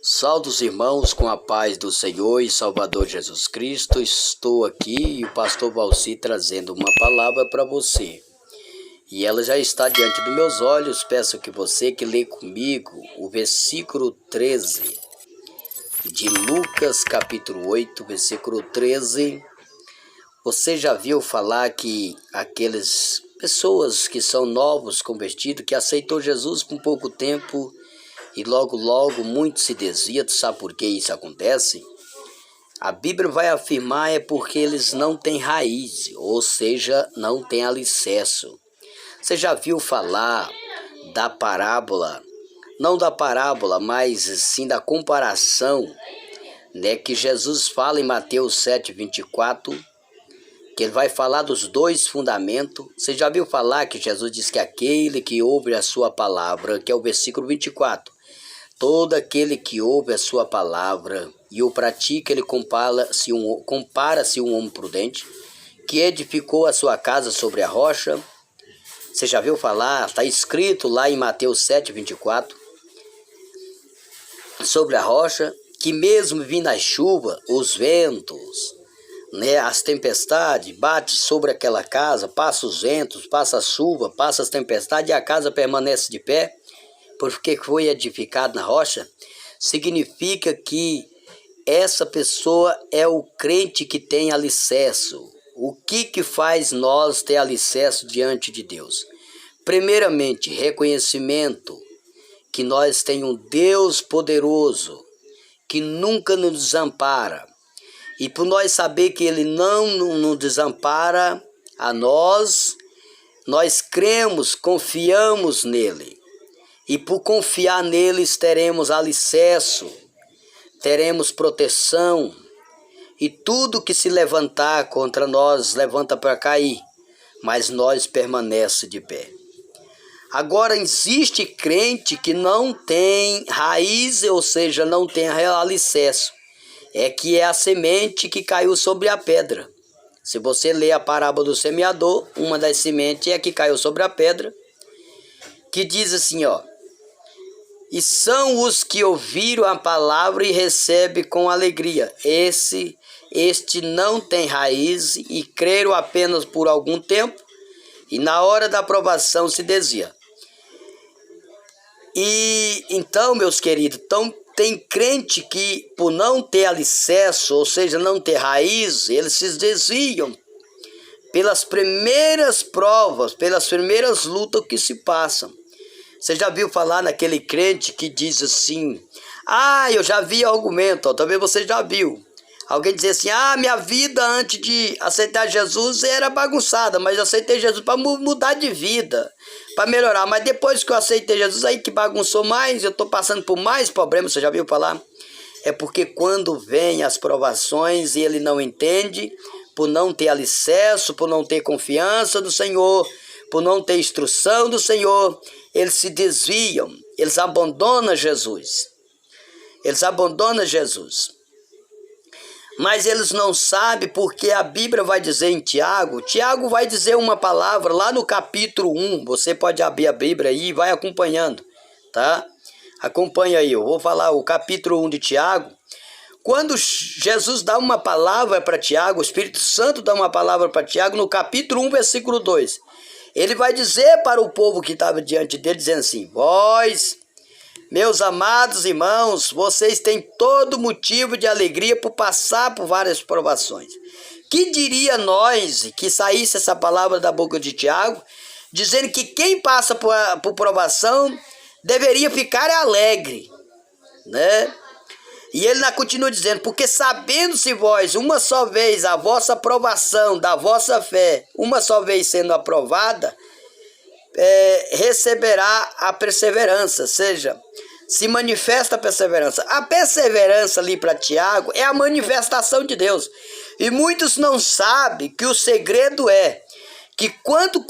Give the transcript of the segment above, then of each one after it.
Salve os irmãos com a paz do Senhor e Salvador Jesus Cristo. Estou aqui e o pastor Valci trazendo uma palavra para você. E ela já está diante dos meus olhos. Peço que você que lê comigo o versículo 13 de Lucas capítulo 8, versículo 13. Você já viu falar que aquelas pessoas que são novos convertidos, que aceitou Jesus por pouco tempo e logo muito se desvia? Tu sabe por que isso acontece? A Bíblia vai afirmar é porque eles não têm raiz, ou seja, não têm alicerce. Você já viu falar da parábola, não da parábola, mas sim da comparação, né, que Jesus fala em Mateus 7:24, que ele vai falar dos dois fundamentos. Você já viu falar que Jesus diz que aquele que ouve a sua palavra, que é o versículo 24, todo aquele que ouve a sua palavra e o pratica, ele compara-se um homem prudente, que edificou a sua casa sobre a rocha. Você já viu falar? Está escrito lá em Mateus 7:24, sobre a rocha, que mesmo vindo a chuva, os ventos, né, as tempestades, bate sobre aquela casa, passa os ventos, passa a chuva, passa as tempestades, e a casa permanece de pé, porque foi edificado na rocha. Significa que essa pessoa é o crente que tem alicerce. O que faz nós ter alicerce diante de Deus? Primeiramente, reconhecimento que nós temos um Deus poderoso, que nunca nos desampara. E por nós saber que Ele não nos desampara a nós cremos, confiamos nele. E por confiar neles teremos alicerce, teremos proteção. E tudo que se levantar contra nós levanta para cair, mas nós permanece de pé. Agora, existe crente que não tem raiz, ou seja, não tem alicerce. Que é a semente que caiu sobre a pedra. Se você ler a parábola do semeador, uma das sementes é a que caiu sobre a pedra, que diz assim, ó: e são os que ouviram a palavra e recebem com alegria. Este não tem raiz e creram apenas por algum tempo, e na hora da aprovação se desvia. E então, meus queridos, tem crente que, por não ter alicerce, ou seja, não ter raiz, eles se desviam pelas primeiras provas, pelas primeiras lutas que se passam. Você já viu falar naquele crente que diz assim: eu já vi argumento, talvez você já viu. Alguém dizer assim: minha vida antes de aceitar Jesus era bagunçada, mas eu aceitei Jesus para mudar de vida, para melhorar. Mas depois que eu aceitei Jesus, aí que bagunçou mais, eu estou passando por mais problemas. Você já viu falar? É porque quando vem as provações e ele não entende, por não ter alicerce, por não ter confiança do Senhor, por não ter instrução do Senhor, eles se desviam, eles abandonam Jesus. Eles abandonam Jesus. Mas eles não sabem, porque a Bíblia vai dizer em Tiago vai dizer uma palavra lá no capítulo 1, você pode abrir a Bíblia aí e vai acompanhando, tá? Acompanha aí, eu vou falar o capítulo 1 de Tiago. Quando Jesus dá uma palavra para Tiago, o Espírito Santo dá uma palavra para Tiago, no capítulo 1, versículo 2, ele vai dizer para o povo que estava diante dele, dizendo assim: vós, meus amados irmãos, vocês têm todo motivo de alegria por passar por várias provações. Que diria nós que saísse essa palavra da boca de Tiago, dizendo que quem passa por provação deveria ficar alegre, né? E ele continua dizendo: porque sabendo-se vós uma só vez a vossa aprovação da vossa fé, uma só vez sendo aprovada, receberá a perseverança, ou seja, se manifesta a perseverança. A perseverança ali para Tiago é a manifestação de Deus. E muitos não sabem que o segredo é que quando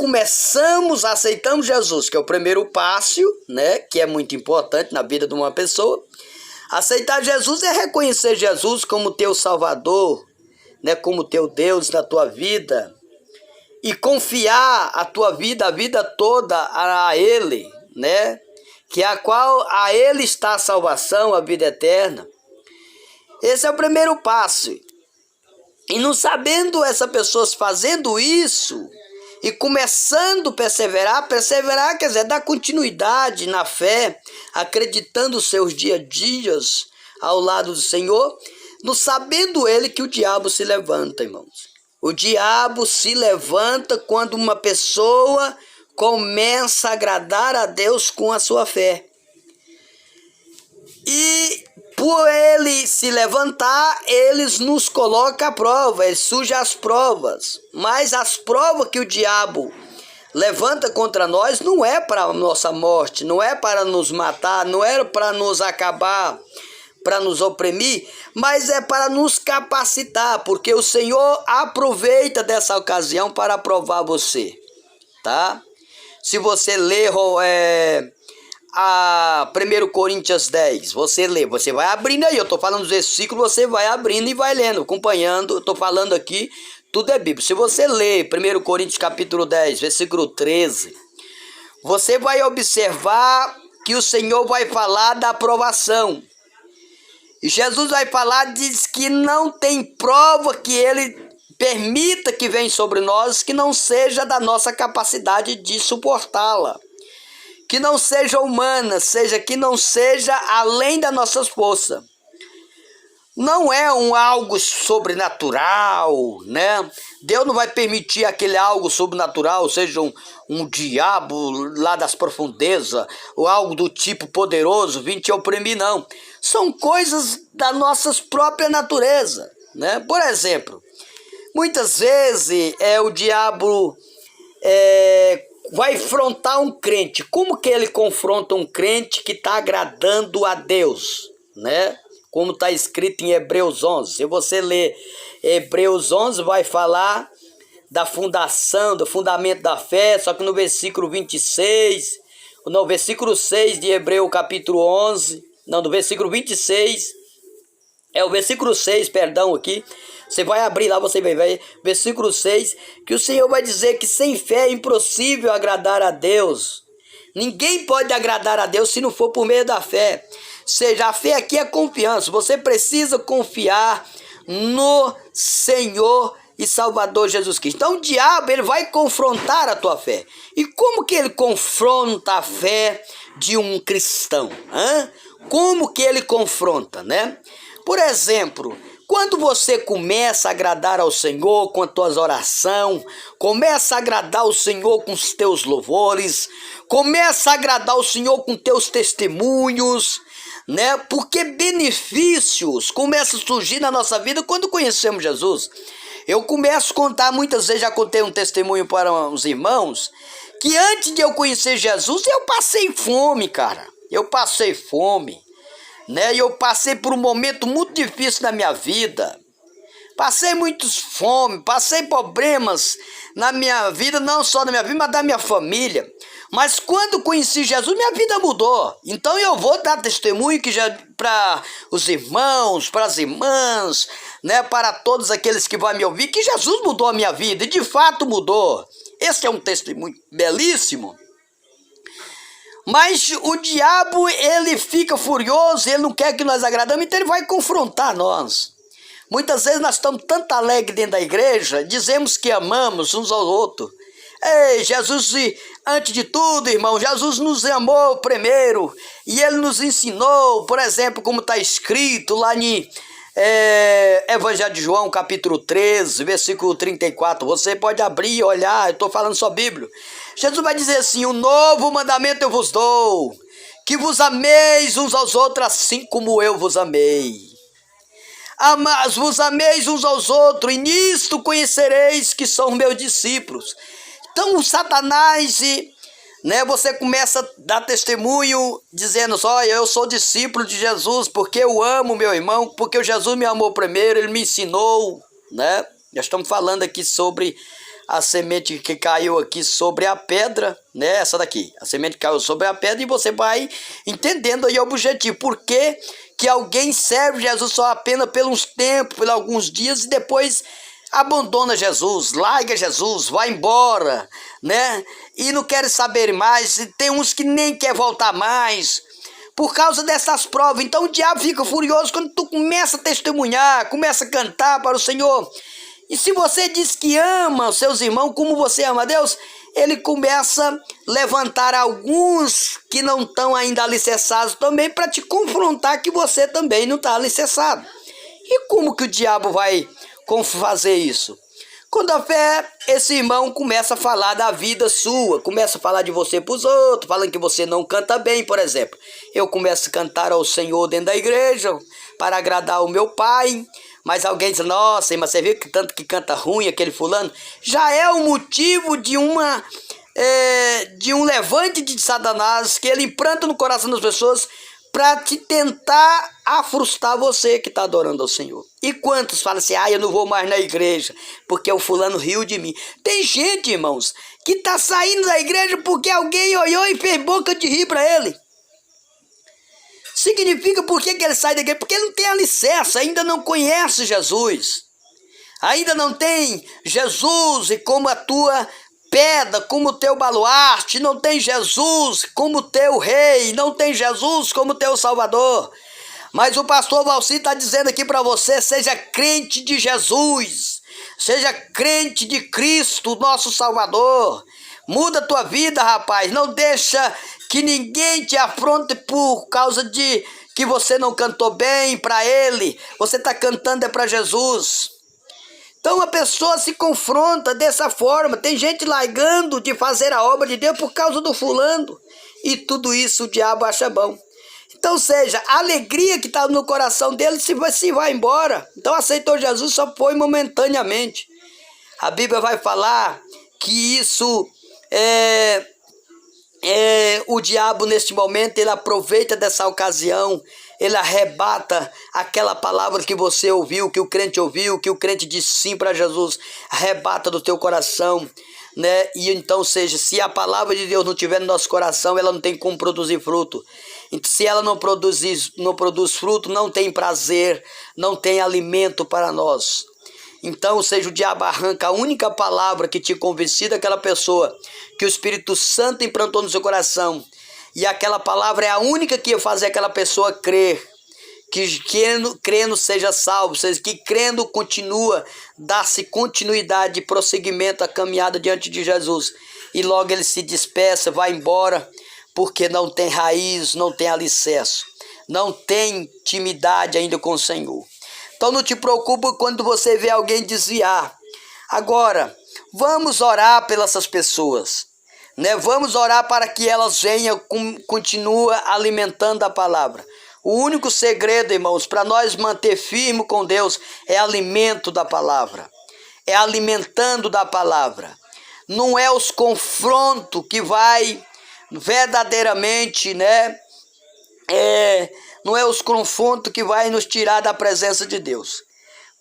aceitamos Jesus, que é o primeiro passo, né, que é muito importante na vida de uma pessoa, aceitar Jesus é reconhecer Jesus como teu Salvador, né, como teu Deus na tua vida, e confiar a tua vida, a vida toda a Ele, né? que a qual a ele está a salvação, a vida eterna. Esse é o primeiro passo. E não sabendo essa pessoa fazendo isso e começando a perseverar quer dizer, dar continuidade na fé, acreditando os seus dias ao lado do Senhor, não sabendo ele que o diabo se levanta, irmãos. O diabo se levanta quando uma pessoa começa a agradar a Deus com a sua fé. E por ele se levantar, eles nos colocam à prova, ele surge as provas. Mas as provas que o diabo levanta contra nós não é para a nossa morte, não é para nos matar, não é para nos acabar, para nos oprimir, mas é para nos capacitar, porque o Senhor aproveita dessa ocasião para provar você, tá? Se você ler a 1 Coríntios 10, você lê, você vai abrindo aí, eu estou falando dos versículos, você vai abrindo e vai lendo, acompanhando, eu estou falando aqui, tudo é Bíblia. Se você ler 1 Coríntios capítulo 10, versículo 13, você vai observar que o Senhor vai falar da aprovação. E Jesus vai falar, diz que não tem prova que ele permita que venha sobre nós, que não seja da nossa capacidade de suportá-la. Que não seja humana, que não seja além das nossas forças. Não é algo sobrenatural, né? Deus não vai permitir aquele algo sobrenatural, seja um diabo lá das profundezas, ou algo do tipo poderoso, vir te oprimir, não. São coisas da nossa própria natureza, né? Por exemplo, muitas vezes o diabo vai confrontar um crente. Como que ele confronta um crente que está agradando a Deus, né? Como está escrito em Hebreus 11. Se você ler Hebreus 11, vai falar da fundação, do fundamento da fé, só que no versículo 26, no versículo 6 de Hebreus capítulo 11, não, do versículo 26, o versículo 6, perdão, aqui, você vai abrir lá, você vai ver, versículo 6, que o Senhor vai dizer que sem fé é impossível agradar a Deus. Ninguém pode agradar a Deus se não for por meio da fé. Ou seja, a fé aqui é confiança. Você precisa confiar no Senhor e Salvador Jesus Cristo. Então o diabo, ele vai confrontar a tua fé. E como que ele confronta a fé de um cristão? Como que ele confronta, né? Por exemplo, quando você começa a agradar ao Senhor com as tuas orações, começa a agradar ao Senhor com os teus louvores, começa a agradar ao Senhor com teus testemunhos, né? Porque benefícios começam a surgir na nossa vida quando conhecemos Jesus. Eu começo a contar, muitas vezes já contei um testemunho para os irmãos, que antes de eu conhecer Jesus, eu passei fome, cara. Eu passei fome, né? E eu passei por um momento muito difícil na minha vida. Passei muitos fome, passei problemas na minha vida, não só na minha vida, mas da minha família. Mas quando conheci Jesus, minha vida mudou. Então eu vou dar testemunho que já para os irmãos, para as irmãs, né, para todos aqueles que vão me ouvir, que Jesus mudou a minha vida, e de fato mudou. Esse é um testemunho belíssimo. Mas o diabo, ele fica furioso, ele não quer que nós agradamos, então ele vai confrontar nós. Muitas vezes nós estamos tanto alegres dentro da igreja, dizemos que amamos uns aos outros. Ei, Jesus, antes de tudo, irmão, Jesus nos amou primeiro, e ele nos ensinou, por exemplo, como está escrito lá em Evangelho de João, capítulo 13, versículo 34. Você pode abrir e olhar, eu estou falando só Bíblia. Jesus vai dizer assim: um novo mandamento eu vos dou, que vos ameis uns aos outros assim como eu vos amei. Vos ameis uns aos outros, e nisto conhecereis que são meus discípulos. Então o Satanás, né, você começa a dar testemunho dizendo: olha, eu sou discípulo de Jesus porque eu amo meu irmão, porque Jesus me amou primeiro, ele me ensinou, né? Nós estamos falando aqui sobre a semente que caiu aqui sobre a pedra, né? Essa daqui, a semente que caiu sobre a pedra, e você vai entendendo aí o objetivo. Por que alguém serve Jesus só apenas pelos tempos, por alguns dias, e depois abandona Jesus, larga Jesus, vai embora, né? e não querem saber mais, e tem uns que nem quer voltar mais, por causa dessas provas. Então o diabo fica furioso quando tu começa a testemunhar, começa a cantar para o Senhor. E se você diz que ama os seus irmãos como você ama a Deus, ele começa a levantar alguns que não estão ainda alicerçados também para te confrontar que você também não está alicerçado. E como que o diabo vai fazer isso? Quando a fé, esse irmão começa a falar da vida sua, começa a falar de você para os outros, falando que você não canta bem, por exemplo. Eu começo a cantar ao Senhor dentro da igreja para agradar o meu pai, mas alguém diz, nossa, mas você viu que tanto que canta ruim aquele fulano? Já é o motivo de um levante de Satanás, que ele implanta no coração das pessoas para te tentar frustrar você que está adorando ao Senhor. E quantos falam assim, eu não vou mais na igreja, porque o fulano riu de mim. Tem gente, irmãos, que está saindo da igreja porque alguém olhou e fez boca de rir para ele. Significa por que ele sai da igreja? Porque ele não tem alicerce, ainda não conhece Jesus. Ainda não tem Jesus e como a tua pedra, como o teu baluarte, não tem Jesus como teu rei, não tem Jesus como teu salvador. Mas o pastor Valci está dizendo aqui para você, seja crente de Jesus, seja crente de Cristo, nosso salvador. Muda a tua vida, rapaz, não deixa que ninguém te afronte por causa de que você não cantou bem para ele, você está cantando para Jesus. Então a pessoa se confronta dessa forma. Tem gente largando de fazer a obra de Deus por causa do fulano. E tudo isso o diabo acha bom. Então seja, a alegria que está no coração dele se vai embora. Então aceitou Jesus só foi momentaneamente. A Bíblia vai falar que isso o diabo neste momento ele aproveita dessa ocasião. Ele arrebata aquela palavra que você ouviu, que o crente disse sim para Jesus, arrebata do teu coração, né? E então, seja, se a palavra de Deus não tiver no nosso coração, ela não tem como produzir fruto. Então, se ela não produz fruto, não tem prazer, não tem alimento para nós. Então, seja, o diabo arranca a única palavra que te convenci daquela pessoa, que o Espírito Santo implantou no seu coração. E aquela palavra é a única que ia fazer aquela pessoa crer, que crendo seja salvo, seja, que crendo continua, dá-se continuidade e prosseguimento à caminhada diante de Jesus. E logo ele se despeça, vai embora, porque não tem raiz, não tem alicerce, não tem intimidade ainda com o Senhor. Então não te preocupe quando você vê alguém desviar. Agora, vamos orar pelas essas pessoas. Vamos orar para que elas venham, continua alimentando a palavra. O único segredo, irmãos, para nós manter firme com Deus é alimento da palavra. É alimentando da palavra. Não é os confrontos que vai verdadeiramente, não é os confrontos que vai nos tirar da presença de Deus.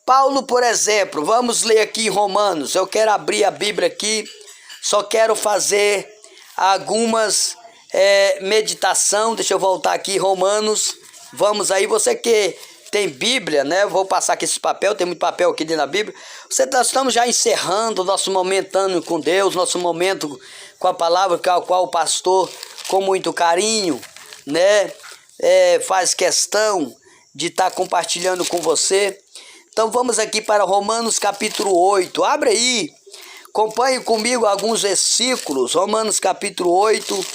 Paulo, por exemplo, vamos ler aqui em Romanos. Eu quero abrir a Bíblia aqui. Só quero fazer algumas meditação. Deixa eu voltar aqui, Romanos. Vamos aí, você que tem Bíblia, Vou passar aqui esse papel, tem muito papel aqui dentro da Bíblia. Nós estamos já encerrando o nosso momento com Deus, nosso momento com a palavra, com a qual o pastor, com muito carinho, faz questão de estar compartilhando com você. Então vamos aqui para Romanos capítulo 8. Abre aí. Acompanhe comigo alguns versículos, Romanos capítulo 8,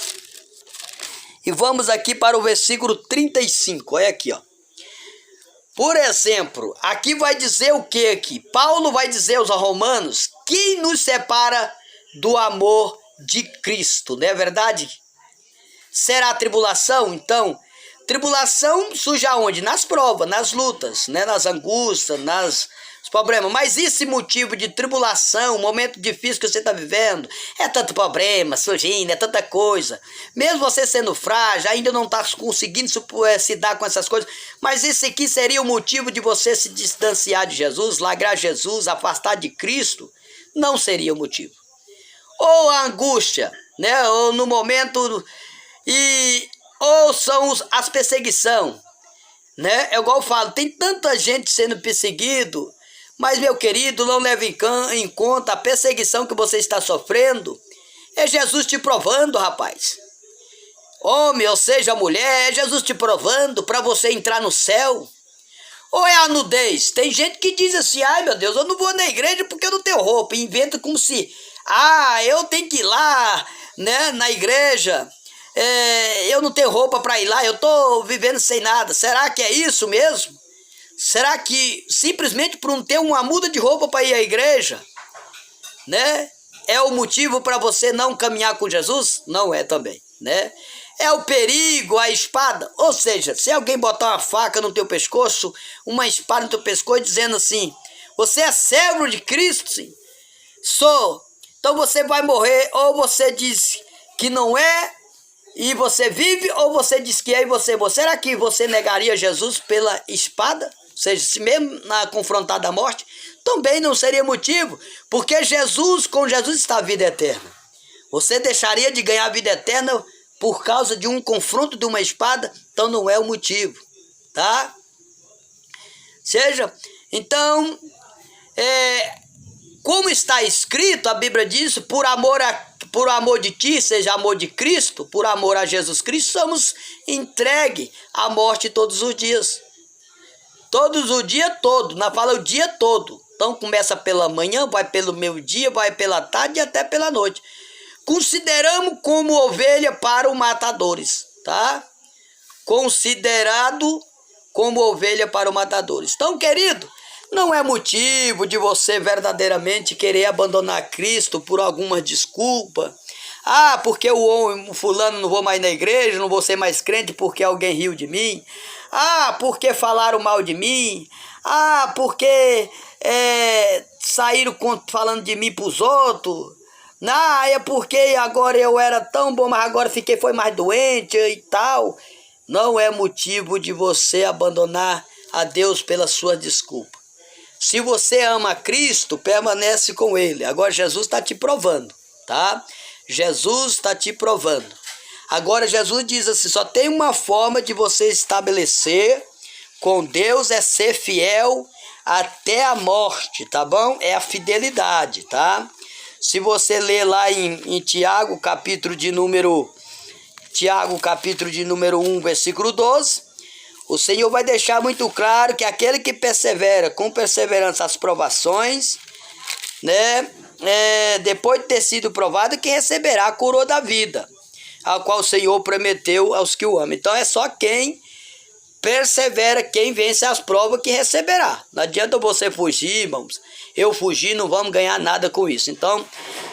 e vamos aqui para o versículo 35, olha aqui, ó. Por exemplo, aqui vai dizer o que aqui? Paulo vai dizer aos romanos, quem nos separa do amor de Cristo, não é verdade? Será a tribulação? Então, tribulação surge aonde? Nas provas, nas lutas, nas angústias, os problemas. Mas esse motivo de tribulação, momento difícil que você está vivendo, é tanto problema surgindo, é tanta coisa. Mesmo você sendo frágil, ainda não está conseguindo se dar com essas coisas, mas esse aqui seria o motivo de você se distanciar de Jesus, largar Jesus, afastar de Cristo? Não seria o motivo. Ou a angústia, ou no momento, ou são as perseguições, É igual eu falo, tem tanta gente sendo perseguido, mas, meu querido, não leve em conta a perseguição que você está sofrendo É Jesus te provando, rapaz. Homem, ou seja, mulher, é Jesus te provando para você entrar no céu. Ou é a nudez? Tem gente que diz assim, ai meu Deus, eu não vou na igreja porque eu não tenho roupa. E inventa como se, eu tenho que ir lá, né, na igreja. Eu não tenho roupa para ir lá, eu tô vivendo sem nada. Será que é isso mesmo? Será que simplesmente por não ter uma muda de roupa para ir à igreja, né, é o motivo para você não caminhar com Jesus? Não é também, né? É o perigo, a espada. Ou seja, se alguém botar uma faca no teu pescoço, uma espada no teu pescoço, dizendo assim, você é servo de Cristo? Sim. Sou. Então você vai morrer, ou você diz que não é, e você vive, ou você diz que é e você morre. Será que você negaria Jesus pela espada? Ou seja, se mesmo na confrontada à morte, também não seria motivo, porque com Jesus está a vida eterna. Você deixaria de ganhar a vida eterna por causa de um confronto de uma espada? Então não é o motivo, tá? Então, como está escrito, a Bíblia diz, por amor de ti, seja amor de Cristo, por amor a Jesus Cristo, somos entregues à morte todos os dias. Todos o dia todo, fala o dia todo. Então começa pela manhã, vai pelo meio-dia, vai pela tarde e até pela noite. Consideramos como ovelha para os matadores, tá? Considerado como ovelha para os matadores. Então, querido, não é motivo de você verdadeiramente querer abandonar Cristo por alguma desculpa. Porque o fulano não vou mais na igreja, não vou ser mais crente porque alguém riu de mim. Porque falaram mal de mim. Porque saíram falando de mim para os outros. É porque agora eu era tão bom, mas agora foi mais doente e tal. Não é motivo de você abandonar a Deus pela sua desculpa. Se você ama Cristo, permanece com Ele. Agora Jesus está te provando, tá? Jesus está te provando. Agora Jesus diz assim, só tem uma forma de você estabelecer com Deus, é ser fiel até a morte, tá bom? É a fidelidade, tá? Se você ler lá em Tiago, capítulo de número 1, versículo 12, o Senhor vai deixar muito claro que aquele que persevera com perseverança as provações, né, depois de ter sido provado, que receberá a coroa da vida, a qual o Senhor prometeu aos que o amam. Então é só quem persevera, quem vence as provas, que receberá. Não adianta você fugir, irmãos. Eu fugir, não vamos ganhar nada com isso. Então,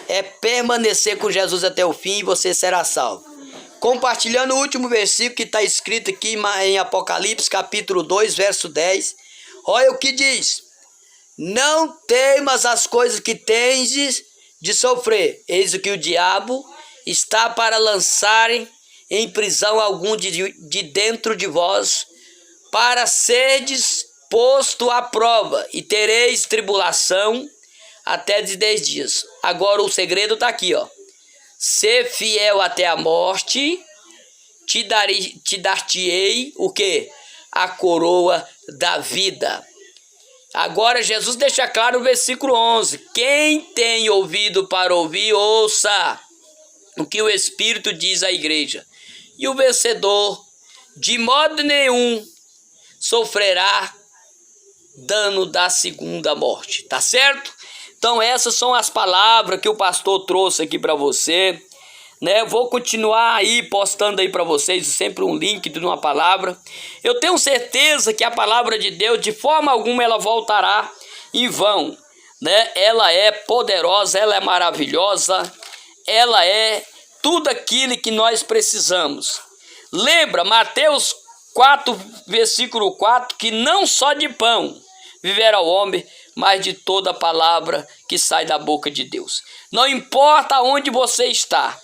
é permanecer com Jesus até o fim e você será salvo. Compartilhando o último versículo que está escrito aqui em Apocalipse, capítulo 2, verso 10. Olha o que diz. Não temas as coisas que tendes de sofrer. Eis o que o diabo está para lançarem em prisão algum de dentro de vós, para serdes posto à prova, e tereis tribulação até de 10 dias. Agora o segredo está aqui, ó. Ser fiel até a morte, te dar-te-ei o quê? A coroa da vida. Agora Jesus deixa claro no versículo 11. Quem tem ouvido para ouvir, ouça o que o Espírito diz à igreja. E o vencedor, de modo nenhum, sofrerá dano da segunda morte. Tá certo? Então essas são as palavras que o pastor trouxe aqui para você, né? Vou continuar aí postando aí para vocês sempre um link de uma palavra. Eu tenho certeza que a palavra de Deus, de forma alguma, ela voltará em vão, né? Ela é poderosa, ela é maravilhosa, ela é tudo aquilo que nós precisamos. Lembra Mateus 4, versículo 4, que não só de pão viverá o homem, mas de toda palavra que sai da boca de Deus. Não importa aonde você está,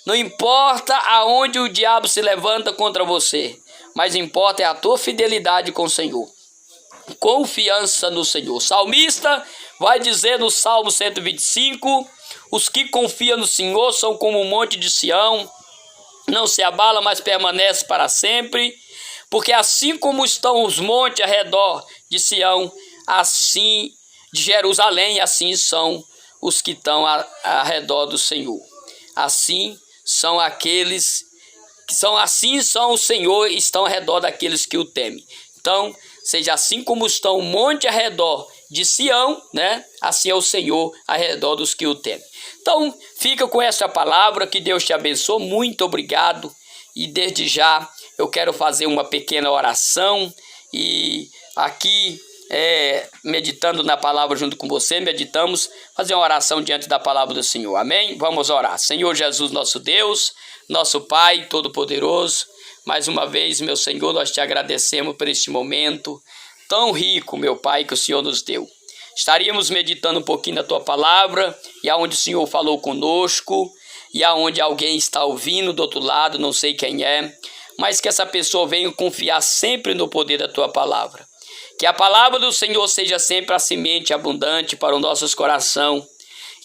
não importa aonde o diabo se levanta contra você, mas importa é a tua fidelidade com o Senhor. Confiança no Senhor. O salmista vai dizer no Salmo 125, os que confiam no Senhor são como um monte de Sião, não se abala, mas permanece para sempre, porque assim como estão os montes ao redor de Sião, assim de Jerusalém, assim são os que estão ao redor do Senhor. assim são aqueles que são o Senhor, estão ao redor daqueles que o temem. Então, seja assim como estão um monte ao redor de Sião, né? Assim é o Senhor ao redor dos que o temem. Então, fica com essa palavra, que Deus te abençoe, muito obrigado. E desde já eu quero fazer uma pequena oração e aqui, meditando na palavra junto com você, meditamos, fazer uma oração diante da palavra do Senhor, amém? Vamos orar. Senhor Jesus, nosso Deus, nosso Pai Todo-Poderoso, mais uma vez, meu Senhor, nós te agradecemos por este momento tão rico, meu Pai, que o Senhor nos deu. Estaríamos meditando um pouquinho na tua palavra, e aonde o Senhor falou conosco, e aonde alguém está ouvindo do outro lado, não sei quem é, mas que essa pessoa venha confiar sempre no poder da tua palavra. Que a palavra do Senhor seja sempre a semente abundante para os nossos corações.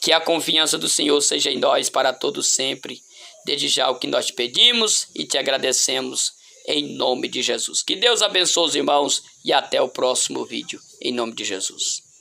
Que a confiança do Senhor seja em nós para todos sempre. Desde já o que nós te pedimos e te agradecemos em nome de Jesus. Que Deus abençoe os irmãos e até o próximo vídeo. Em nome de Jesus.